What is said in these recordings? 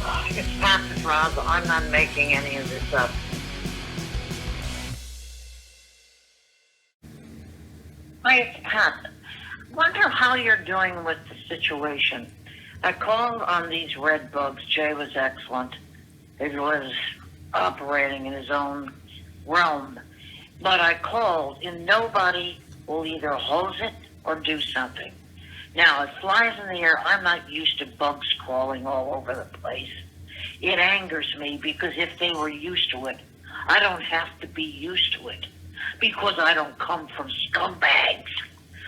It's Podraza. I'm not making any of this up. Hi, Pat. Wonder how you're doing with the situation. I called on these red bugs. Jay was excellent. He was operating in his own realm. But I called, and nobody will either hose it or do something. Now, it flies in the air. I'm not used to bugs crawling all over the place. It angers me because if they were used to it, I don't have to be used to it because I don't come from scumbags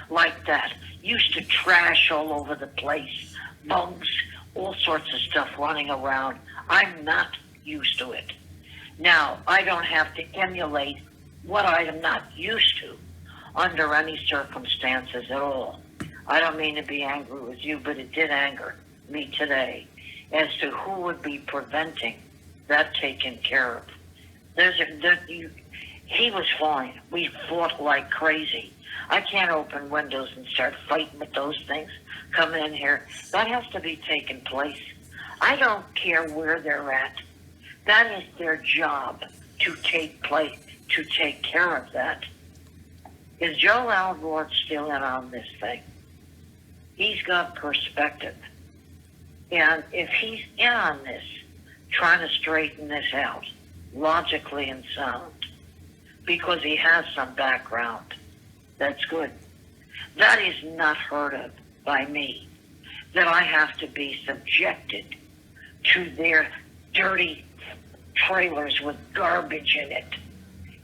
like that. Used to trash all over the place, bugs, all sorts of stuff running around. I'm not used to it. Now, I don't have to emulate what I am not used to under any circumstances at all. I don't mean to be angry with you, but it did anger me today as to who would be preventing that taken care of. He was fine. We fought like crazy. I can't open windows and start fighting with those things coming in here. That has to be taken place. I don't care where they're at. That is their job to take care of that. Is Joe Alvord still in on this thing? He's got perspective. And if he's in on this, trying to straighten this out, logically and sound, because he has some background, that's good. That is not heard of by me, that I have to be subjected to their dirty trailers with garbage in it,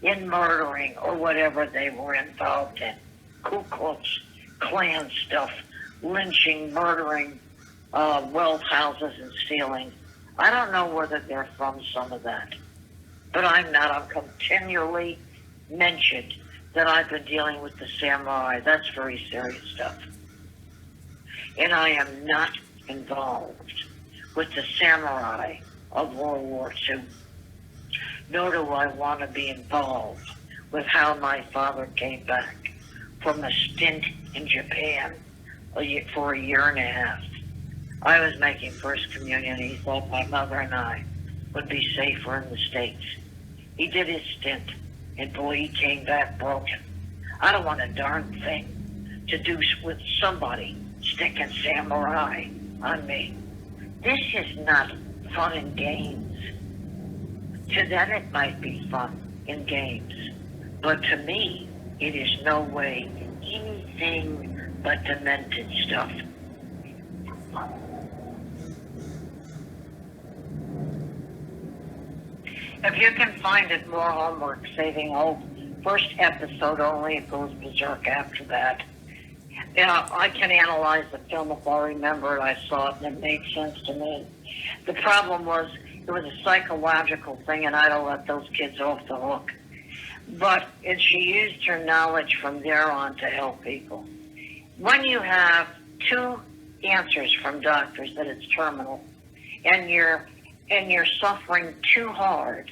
in murdering or whatever they were involved in. Ku Klux Klan stuff, lynching, murdering, wealth houses and stealing. I don't know whether they're from some of that, but I'm not. I'm continually mentioned that I've been dealing with the samurai. That's very serious stuff. And I am not involved with the samurai of World War II, nor do I want to be involved with how my father came back from a stint in Japan for a year and a half. I was making First Communion. He thought my mother and I would be safer in the States. He did his stint, and boy, he came back broken. I don't want a darn thing to do with somebody sticking samurai on me. This is not fun and games. To them, it might be fun and games, but to me, it is no way anything but demented stuff. If you can find it, more homework, Saving Hope. First episode only, it goes berserk after that. I can analyze the film if I remember it. I saw it and it made sense to me. The problem was, it was a psychological thing and I'd have let those kids off the hook. But she used her knowledge from there on to help people. When you have two answers from doctors that it's terminal, and you're suffering too hard,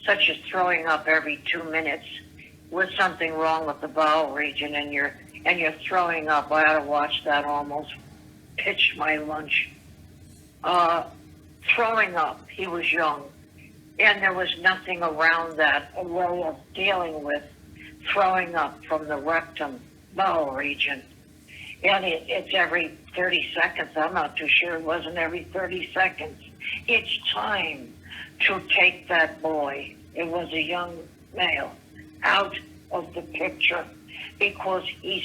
such as throwing up every 2 minutes with something wrong with the bowel region, and you're throwing up. I ought to watch that. Almost pitched my lunch. Throwing up. He was young, and there was nothing around that, a way of dealing with throwing up from the rectum bowel region. And it's every 30 seconds. I'm not too sure. It wasn't every 30 seconds. It's time to take that boy, it was a young male, out of the picture because he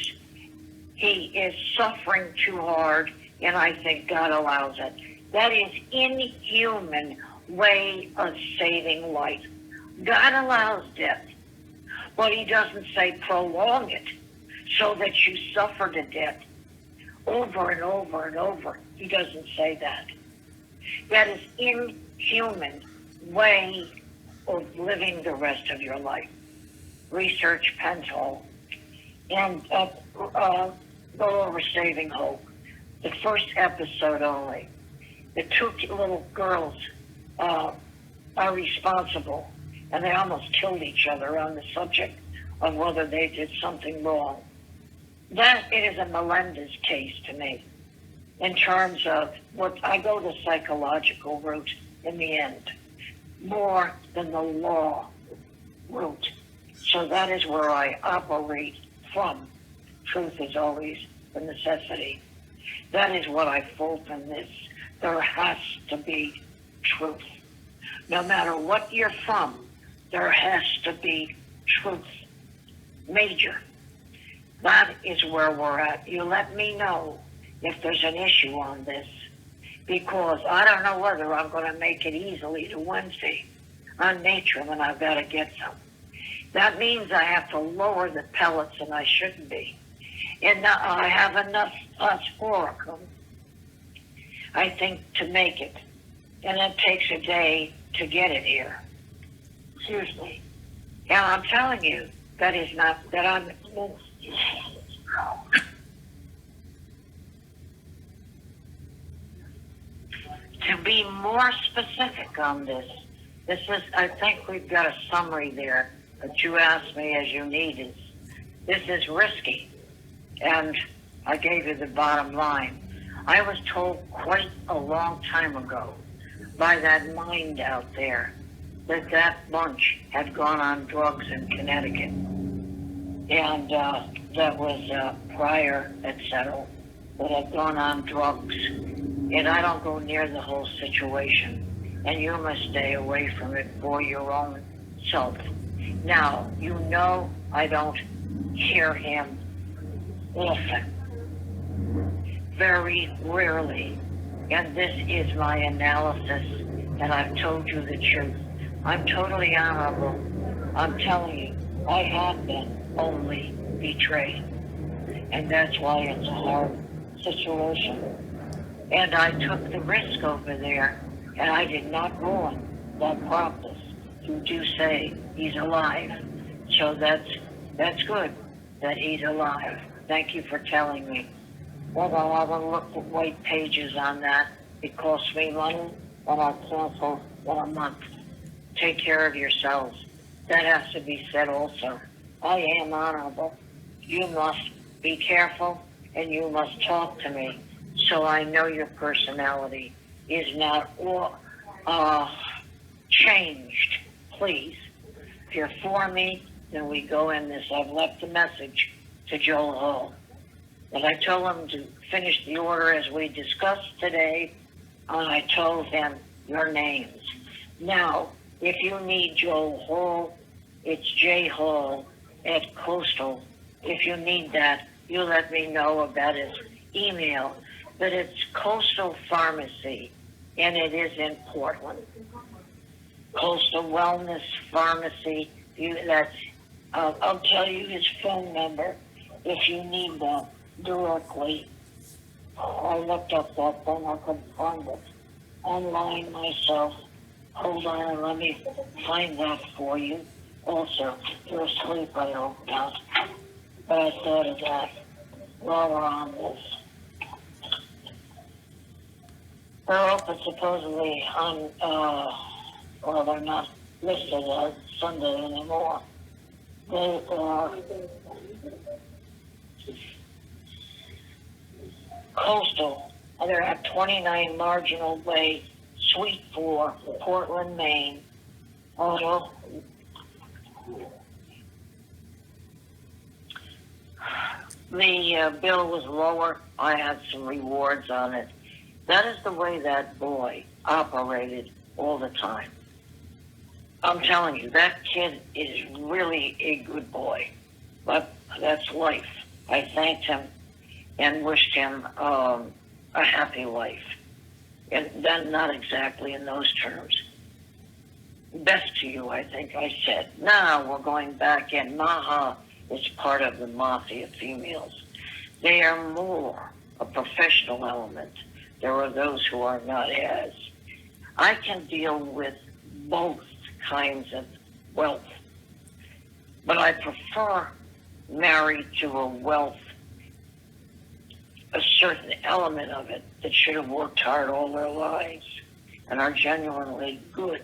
is suffering too hard, and I think God allows it. That is inhuman way of saving life. God allows death, but he doesn't say prolong it so that you suffer to death over and over and over. He doesn't say that. That is inhuman way of living the rest of your life. Research Pentoll and go over Saving Hope. The first episode only. The two little girls are responsible, and they almost killed each other on the subject of whether they did something wrong. That it is a Melendez case to me. in terms of what I go the psychological route in the end, more than the law route. So that is where I operate from. Truth is always the necessity. That is what I fault in this. There has to be truth. No matter what you're from, there has to be truth. Major. That is where we're at. You let me know if there's an issue on this, because I don't know whether I'm going to make it easily to Wednesday on Natrum, and I've got to get some. That means I have to lower the pellets, and I shouldn't be. And I have enough phosphoricum, I think, to make it. And it takes a day to get it here. Excuse me. And I'm telling you, that is not, that I'm... To be more specific on this, this is, I think we've got a summary there that you asked me as you needed. This is risky. And I gave you the bottom line. I was told quite a long time ago by that mind out there that that bunch had gone on drugs in Connecticut. And that was prior, etc., that had gone on drugs. And I don't go near the whole situation. And you must stay away from it for your own self. Now, you know I don't hear him often. Very rarely. And this is my analysis, and I've told you the truth. I'm totally honorable. I'm telling you, I have been only betrayed. And that's why it's a hard situation. And I took the risk over there, and I did not ruin that practice. You do say he's alive, so that's good that he's alive. Thank you for telling me. Well, I haven't looked at white pages on that. It costs me money, and I cancel in a month. Take care of yourselves. That has to be said also. I am honorable. You must be careful, and you must talk to me so I know your personality is not changed, please. If you're for me, then we go in this. I've left a message to Joel Hall. And I told him to finish the order as we discussed today, and I told him your names. Now, if you need Joel Hall, it's J Hall at Coastal. If you need that, you let me know about his email. But it's Coastal Pharmacy, and it is in Portland. Coastal Wellness Pharmacy. I'll tell you his phone number if you need that directly. I looked up that thing. I couldn't find it online myself. Hold on and let me find that for you. Also, you're asleep, I hope not. But I thought of that while we're on this. They're open supposedly on, well, they're not listed as Sunday anymore. They are Coastal. They're at 29 Marginal Way, Suite 4, Portland, Maine. Also, the bill was lower. I had some rewards on it. That is the way that boy operated all the time. I'm telling you, that kid is really a good boy. But that's life. I thanked him and wished him a happy life. And then not exactly in those terms. Best to you, I think I said. Now we're going back in. Maha is part of the mafia females. They are more a professional element. There are those who are not as. I can deal with both kinds of wealth, but I prefer married to a wealth, a certain element of it that should have worked hard all their lives and are genuinely good,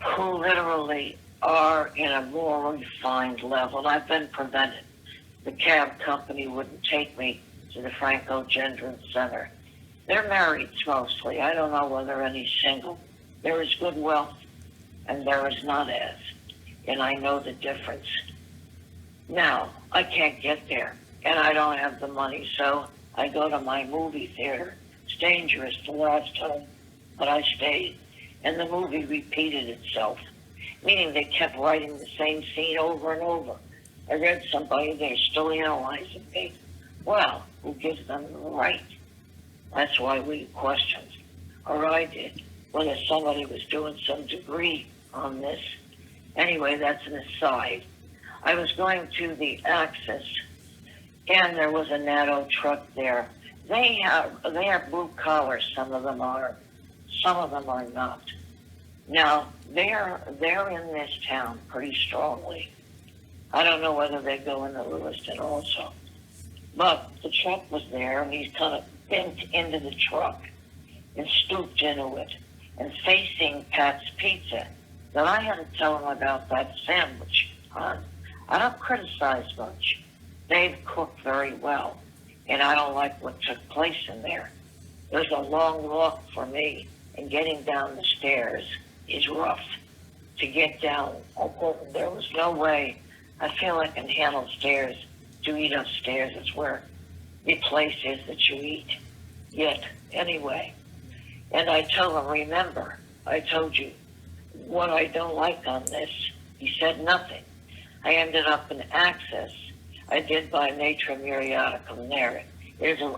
who literally are in a more refined level. I've been prevented. The cab company wouldn't take me to the Franco Gendron Center. They're married mostly. I don't know whether any's single. There is good wealth, and there is not as. And I know the difference. Now, I can't get there, and I don't have the money, so I go to my movie theater. It's dangerous the last time, but I stayed, and the movie repeated itself, meaning they kept writing the same scene over and over. I read somebody, they're still analyzing me. Well, who gives them the right? That's why we questioned, or I did, whether somebody was doing some degree on this. Anyway, that's an aside. I was going to the Axis, and there was a NATO truck there. They have blue collars. Some of them are not. Now they're in this town pretty strongly. I don't know whether they go into Lewiston also, but the truck was there, and he's kind of bent into the truck and stooped into it and facing Pat's Pizza. Then I had to tell him about that sandwich. I don't criticize much. They've cooked very well, and I don't like what took place in there. There's a long walk for me, and getting down the stairs is rough. To get down, there was no way. I feel I can handle stairs. To eat upstairs is where the place is that you eat. Yet, anyway. And I told him, remember, I told you what I don't like on this. He said nothing. I ended up in Access. I did buy Natrium Muriaticum there. There's a